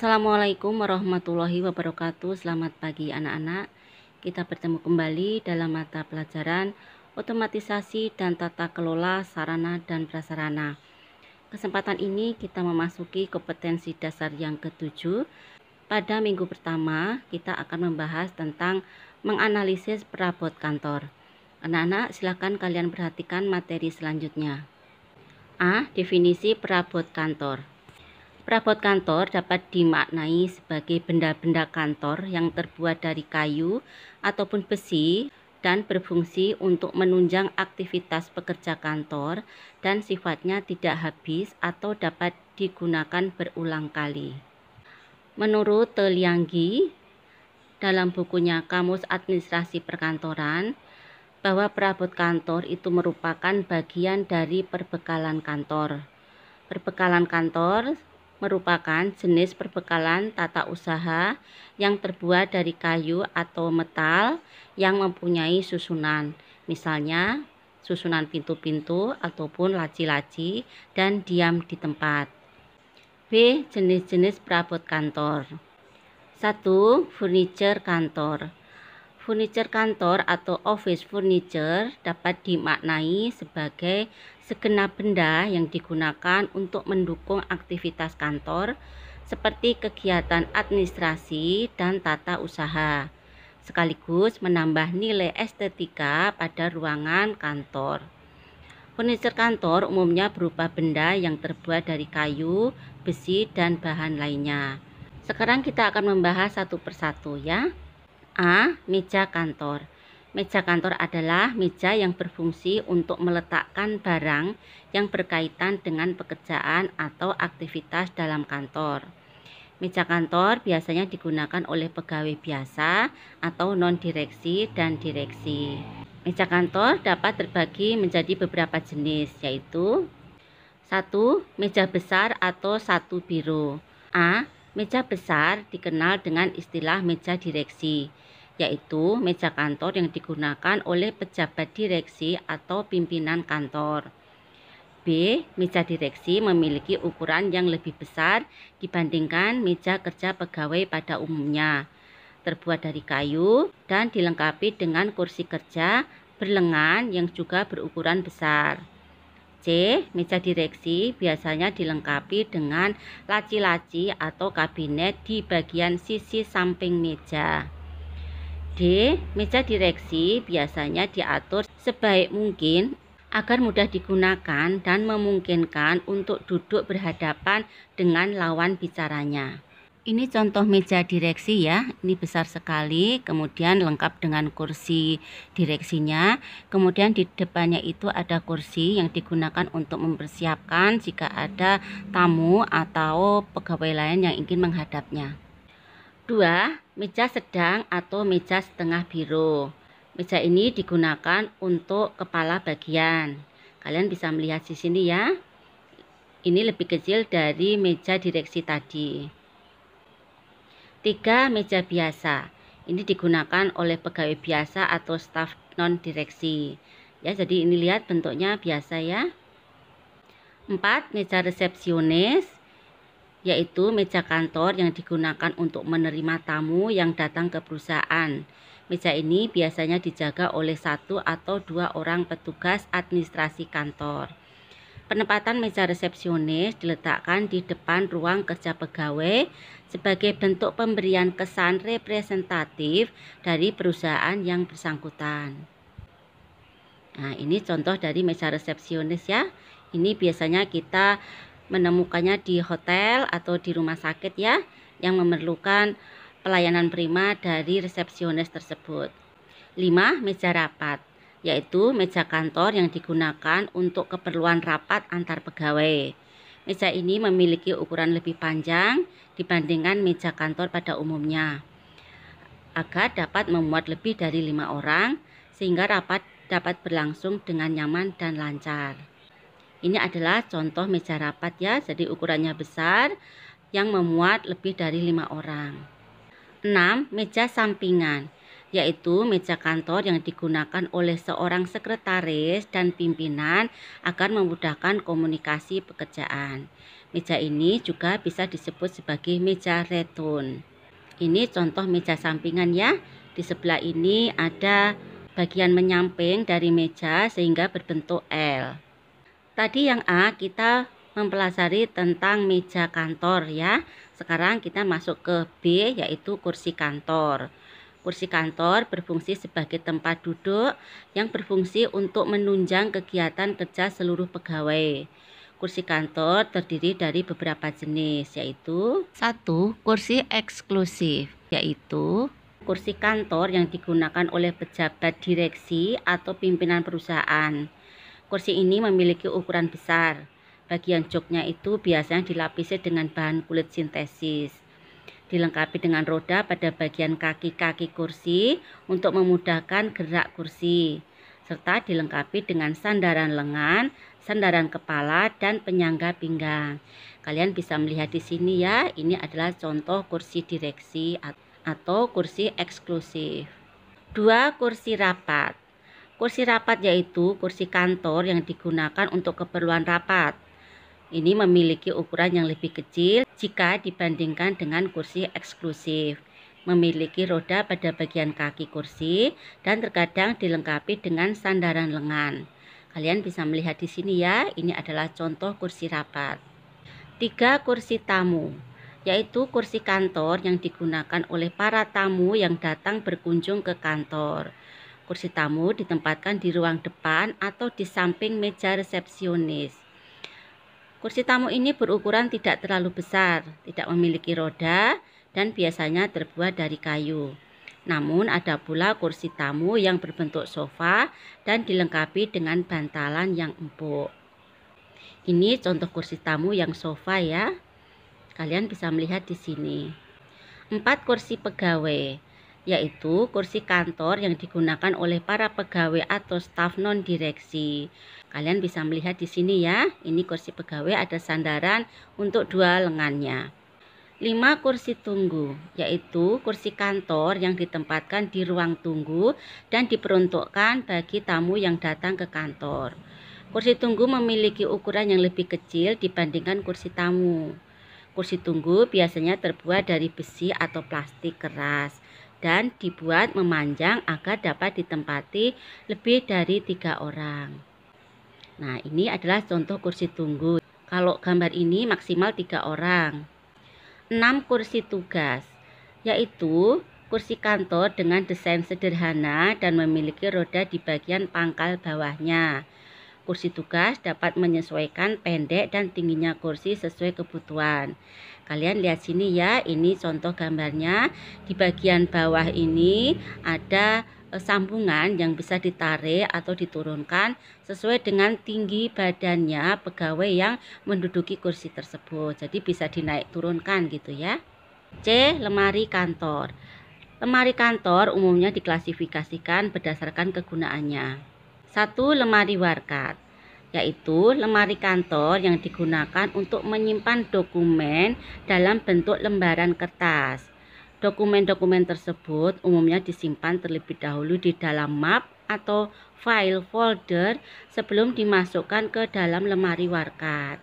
Assalamualaikum warahmatullahi wabarakatuh. Selamat pagi anak-anak. Kita bertemu kembali dalam mata pelajaran otomatisasi dan tata kelola sarana dan prasarana. Kesempatan ini kita memasuki kompetensi dasar yang ketujuh. Pada minggu pertama kita akan membahas tentang menganalisis perabot kantor. Anak-anak, silakan kalian perhatikan materi selanjutnya. A. Definisi perabot kantor. Perabot kantor dapat dimaknai sebagai benda-benda kantor yang terbuat dari kayu ataupun besi dan berfungsi untuk menunjang aktivitas pekerja kantor dan sifatnya tidak habis atau dapat digunakan berulang kali. Menurut Te Lianggi dalam bukunya Kamus Administrasi Perkantoran, bahwa perabot kantor itu merupakan bagian dari perbekalan kantor. Perbekalan kantor merupakan jenis perbekalan tata usaha yang terbuat dari kayu atau metal yang mempunyai susunan, misalnya susunan pintu-pintu ataupun laci-laci dan diam di tempat. B. Jenis-jenis perabot kantor. 1. Furniture kantor. Furniture kantor atau office furniture dapat dimaknai sebagai segenap benda yang digunakan untuk mendukung aktivitas kantor seperti kegiatan administrasi dan tata usaha, sekaligus menambah nilai estetika pada ruangan kantor. Furniture kantor umumnya berupa benda yang terbuat dari kayu, besi, dan bahan lainnya. Sekarang kita akan membahas satu persatu ya. A. Meja kantor. Meja kantor adalah meja yang berfungsi untuk meletakkan barang yang berkaitan dengan pekerjaan atau aktivitas dalam kantor. Meja kantor biasanya digunakan oleh pegawai biasa atau non-direksi dan direksi. Meja kantor dapat terbagi menjadi beberapa jenis, yaitu 1. Meja besar atau 1 biro. A. Meja besar dikenal dengan istilah meja direksi, yaitu meja kantor yang digunakan oleh pejabat direksi atau pimpinan kantor. B. Meja direksi memiliki ukuran yang lebih besar dibandingkan meja kerja pegawai pada umumnya, terbuat dari kayu dan dilengkapi dengan kursi kerja berlengan yang juga berukuran besar. C. Meja direksi biasanya dilengkapi dengan laci-laci atau kabinet di bagian sisi samping meja. D. Meja direksi biasanya diatur sebaik mungkin agar mudah digunakan dan memungkinkan untuk duduk berhadapan dengan lawan bicaranya. Ini contoh meja direksi ya, ini besar sekali, kemudian lengkap dengan kursi direksinya. Kemudian di depannya itu ada kursi yang digunakan untuk mempersiapkan jika ada tamu atau pegawai lain yang ingin menghadapnya. 2. Meja sedang atau meja setengah biro. Meja ini digunakan untuk kepala bagian. Kalian bisa melihat di sini ya. Ini lebih kecil dari meja direksi tadi. 3. Meja biasa. Ini digunakan oleh pegawai biasa atau staf non-direksi. Ya, jadi ini lihat bentuknya biasa ya. 4. Meja resepsionis, yaitu meja kantor yang digunakan untuk menerima tamu yang datang ke perusahaan. Meja ini biasanya dijaga oleh 1 atau 2 orang petugas administrasi kantor. Penempatan meja resepsionis diletakkan di depan ruang kerja pegawai sebagai bentuk pemberian kesan representatif dari perusahaan yang bersangkutan. Nah, ini contoh dari meja resepsionis ya. Ini biasanya kita menemukannya di hotel atau di rumah sakit ya, yang memerlukan pelayanan prima dari resepsionis tersebut. 5. Meja rapat, yaitu meja kantor yang digunakan untuk keperluan rapat antar pegawai. Meja ini memiliki ukuran lebih panjang dibandingkan meja kantor pada umumnya, agar dapat memuat lebih dari 5 orang, sehingga rapat dapat berlangsung dengan nyaman dan lancar. Ini adalah contoh meja rapat ya, jadi ukurannya besar yang memuat lebih dari 5 orang. 6. Meja sampingan, yaitu meja kantor yang digunakan oleh seorang sekretaris dan pimpinan agar memudahkan komunikasi pekerjaan. Meja ini juga bisa disebut sebagai meja retun. Ini contoh meja sampingan ya. Di sebelah ini ada bagian menyamping dari meja sehingga berbentuk L. Tadi yang A kita mempelajari tentang meja kantor ya. Sekarang kita masuk ke B, yaitu kursi kantor. Kursi kantor berfungsi sebagai tempat duduk yang berfungsi untuk menunjang kegiatan kerja seluruh pegawai. Kursi kantor terdiri dari beberapa jenis, yaitu 1. Kursi eksklusif, yaitu kursi kantor yang digunakan oleh pejabat direksi atau pimpinan perusahaan. Kursi ini memiliki ukuran besar. Bagian joknya itu biasanya dilapisi dengan bahan kulit sintesis. Dilengkapi dengan roda pada bagian kaki-kaki kursi untuk memudahkan gerak kursi, serta dilengkapi dengan sandaran lengan, sandaran kepala, dan penyangga pinggang. Kalian bisa melihat di sini ya, ini adalah contoh kursi direksi atau kursi eksklusif. 2. Kursi rapat. Kursi rapat yaitu kursi kantor yang digunakan untuk keperluan rapat. Ini memiliki ukuran yang lebih kecil jika dibandingkan dengan kursi eksklusif. Memiliki roda pada bagian kaki kursi dan terkadang dilengkapi dengan sandaran lengan. Kalian bisa melihat di sini ya, ini adalah contoh kursi rapat. 3. Kursi tamu, yaitu kursi kantor yang digunakan oleh para tamu yang datang berkunjung ke kantor. Kursi tamu ditempatkan di ruang depan atau di samping meja resepsionis. Kursi tamu ini berukuran tidak terlalu besar, tidak memiliki roda, dan biasanya terbuat dari kayu. Namun ada pula kursi tamu yang berbentuk sofa dan dilengkapi dengan bantalan yang empuk. Ini contoh kursi tamu yang sofa ya. Kalian bisa melihat di sini. 4. Kursi pegawai, yaitu kursi kantor yang digunakan oleh para pegawai atau staf non-direksi. Kalian bisa melihat di sini ya, ini kursi pegawai ada sandaran untuk dua lengannya. 5. Kursi tunggu, yaitu kursi kantor yang ditempatkan di ruang tunggu dan diperuntukkan bagi tamu yang datang ke kantor. Kursi tunggu memiliki ukuran yang lebih kecil dibandingkan kursi tamu. Kursi tunggu biasanya terbuat dari besi atau plastik keras dan dibuat memanjang agar dapat ditempati lebih dari 3 orang. Nah, ini adalah contoh kursi tunggu. Kalau gambar ini maksimal 3 orang. 6. Kursi tugas, yaitu kursi kantor dengan desain sederhana dan memiliki roda di bagian pangkal bawahnya. Kursi tugas dapat menyesuaikan pendek dan tingginya kursi sesuai kebutuhan. Kalian lihat sini ya, ini contoh gambarnya. Di bagian bawah ini ada sambungan yang bisa ditarik atau diturunkan sesuai dengan tinggi badannya pegawai yang menduduki kursi tersebut. Jadi bisa dinaik turunkan gitu ya. C. Lemari kantor. Lemari kantor umumnya diklasifikasikan berdasarkan kegunaannya. 1. Lemari warkat, yaitu lemari kantor yang digunakan untuk menyimpan dokumen dalam bentuk lembaran kertas. Dokumen-dokumen tersebut umumnya disimpan terlebih dahulu di dalam map atau file folder sebelum dimasukkan ke dalam lemari warkat.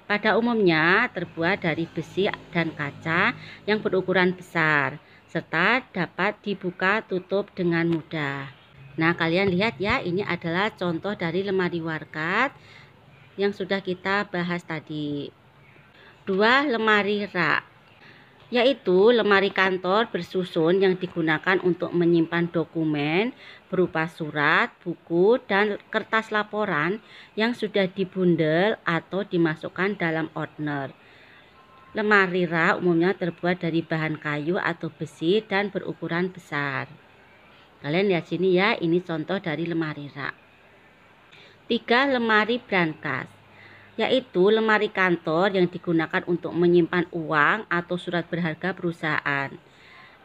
Pada umumnya terbuat dari besi dan kaca yang berukuran besar, serta dapat dibuka tutup dengan mudah. Nah, kalian lihat ya, ini adalah contoh dari lemari warkat yang sudah kita bahas tadi. 2. Lemari rak, yaitu lemari kantor bersusun yang digunakan untuk menyimpan dokumen berupa surat, buku, dan kertas laporan yang sudah dibundel atau dimasukkan dalam ordner. Lemari rak umumnya terbuat dari bahan kayu atau besi dan berukuran besar. Kalian lihat sini ya, ini contoh dari lemari rak. 3. Lemari brankas, yaitu lemari kantor yang digunakan untuk menyimpan uang atau surat berharga perusahaan.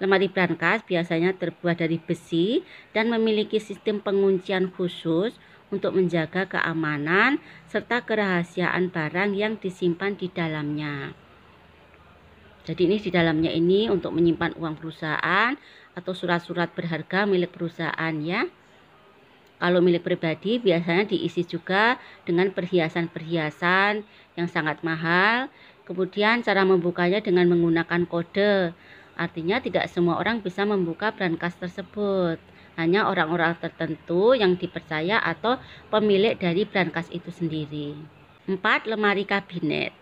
Lemari brankas biasanya terbuat dari besi dan memiliki sistem penguncian khusus untuk menjaga keamanan serta kerahasiaan barang yang disimpan di dalamnya. Jadi ini di dalamnya ini untuk menyimpan uang perusahaan atau surat-surat berharga milik perusahaan ya. Kalau milik pribadi biasanya diisi juga dengan perhiasan-perhiasan yang sangat mahal. Kemudian cara membukanya dengan menggunakan kode. Artinya tidak semua orang bisa membuka brankas tersebut. Hanya orang-orang tertentu yang dipercaya atau pemilik dari brankas itu sendiri. 4. Lemari kabinet,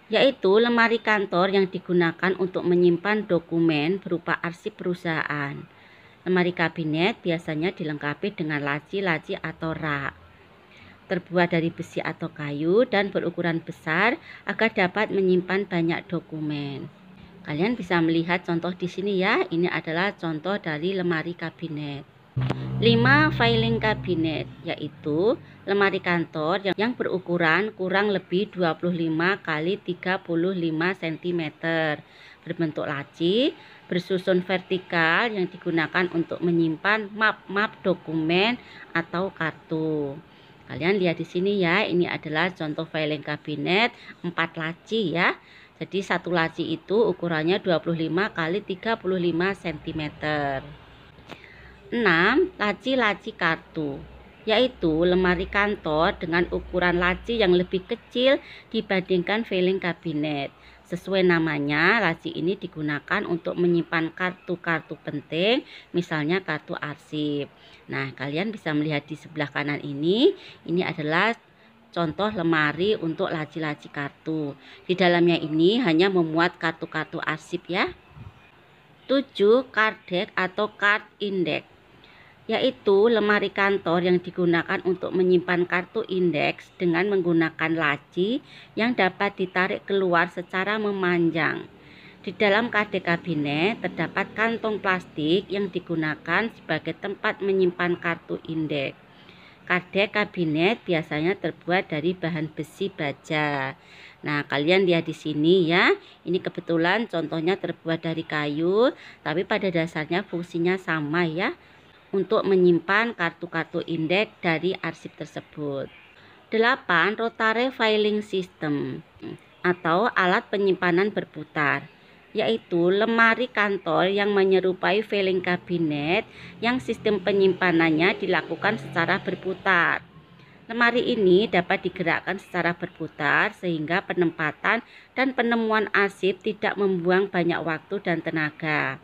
yaitu lemari kantor yang digunakan untuk menyimpan dokumen berupa arsip perusahaan. Lemari kabinet biasanya dilengkapi dengan laci-laci atau rak. Terbuat dari besi atau kayu dan berukuran besar agar dapat menyimpan banyak dokumen. Kalian bisa melihat contoh di sini ya. Ini adalah contoh dari lemari kabinet. 5. Filing cabinet, yaitu lemari kantor yang berukuran kurang lebih 25 x 35 cm, berbentuk laci, bersusun vertikal yang digunakan untuk menyimpan map-map dokumen atau kartu. Kalian lihat di sini ya, ini adalah contoh filing cabinet 4 laci ya. Jadi satu laci itu ukurannya 25 x 35 cm. 6. Laci-laci kartu, yaitu lemari kantor dengan ukuran laci yang lebih kecil dibandingkan filing cabinet. Sesuai namanya, laci ini digunakan untuk menyimpan kartu-kartu penting, misalnya kartu arsip. Nah, kalian bisa melihat di sebelah kanan ini adalah contoh lemari untuk laci-laci kartu. Di dalamnya ini hanya memuat kartu-kartu arsip ya. 7. Card deck atau card index, yaitu lemari kantor yang digunakan untuk menyimpan kartu indeks dengan menggunakan laci yang dapat ditarik keluar secara memanjang. Di dalam kardek kabinet terdapat kantong plastik yang digunakan sebagai tempat menyimpan kartu indeks. Kardek kabinet biasanya terbuat dari bahan besi baja. Nah, kalian lihat di sini ya. Ini kebetulan contohnya terbuat dari kayu, tapi pada dasarnya fungsinya sama ya, untuk menyimpan kartu-kartu indeks dari arsip tersebut. 8. Rotary filing system atau alat penyimpanan berputar, yaitu lemari kantor yang menyerupai filing cabinet yang sistem penyimpanannya dilakukan secara berputar. Lemari ini dapat digerakkan secara berputar sehingga penempatan dan penemuan arsip tidak membuang banyak waktu dan tenaga.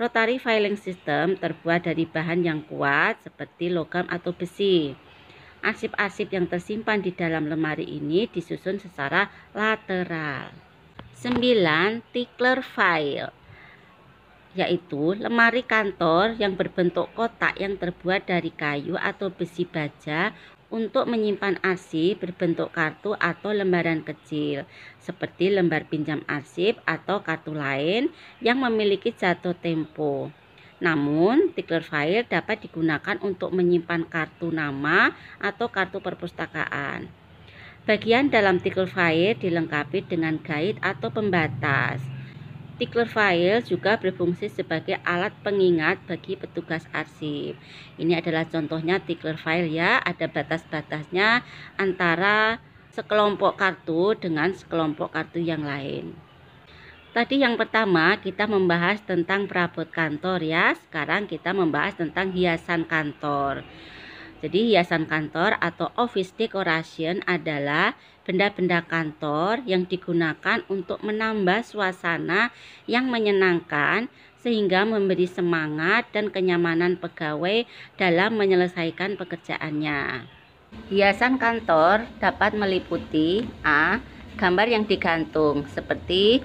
Rotary filing system terbuat dari bahan yang kuat seperti logam atau besi. Arsip-arsip yang tersimpan di dalam lemari ini disusun secara lateral. 9. Tickler file, yaitu lemari kantor yang berbentuk kotak yang terbuat dari kayu atau besi baja untuk menyimpan arsip berbentuk kartu atau lembaran kecil seperti lembar pinjam arsip atau kartu lain yang memiliki jatuh tempo. Namun, tickler file dapat digunakan untuk menyimpan kartu nama atau kartu perpustakaan. Bagian dalam tickler file dilengkapi dengan guide atau pembatas. Tickler file juga berfungsi sebagai alat pengingat bagi petugas arsip. Ini adalah contohnya tickler file ya, ada batas-batasnya antara sekelompok kartu dengan sekelompok kartu yang lain. Tadi yang pertama kita membahas tentang perabot kantor ya, sekarang kita membahas tentang hiasan kantor. Jadi hiasan kantor atau office decoration adalah benda-benda kantor yang digunakan untuk menambah suasana yang menyenangkan sehingga memberi semangat dan kenyamanan pegawai dalam menyelesaikan pekerjaannya. Hiasan kantor dapat meliputi A. Gambar yang digantung seperti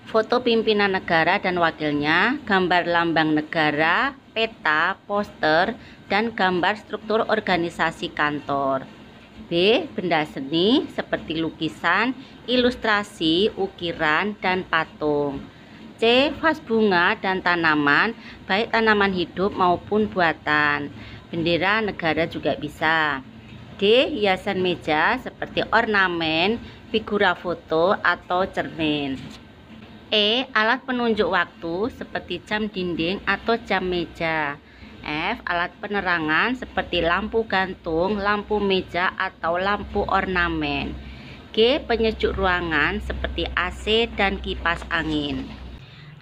foto pimpinan negara dan wakilnya, gambar lambang negara, peta, poster, dan gambar struktur organisasi kantor. B. Benda seni seperti lukisan, ilustrasi, ukiran, dan patung. C. Vas bunga dan tanaman, baik tanaman hidup maupun buatan. Bendera negara juga bisa. D. Hiasan meja seperti ornamen, figura foto, atau cermin. E. Alat penunjuk waktu seperti jam dinding atau jam meja. F. Alat penerangan seperti lampu gantung, lampu meja, atau lampu ornamen. G. Penyejuk ruangan seperti AC dan kipas angin.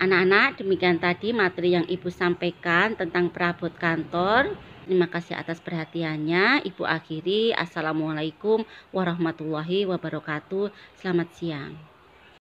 Anak-anak, demikian tadi materi yang Ibu sampaikan tentang perabot kantor. Terima kasih atas perhatiannya. Ibu akhiri. Assalamualaikum warahmatullahi wabarakatuh. Selamat siang.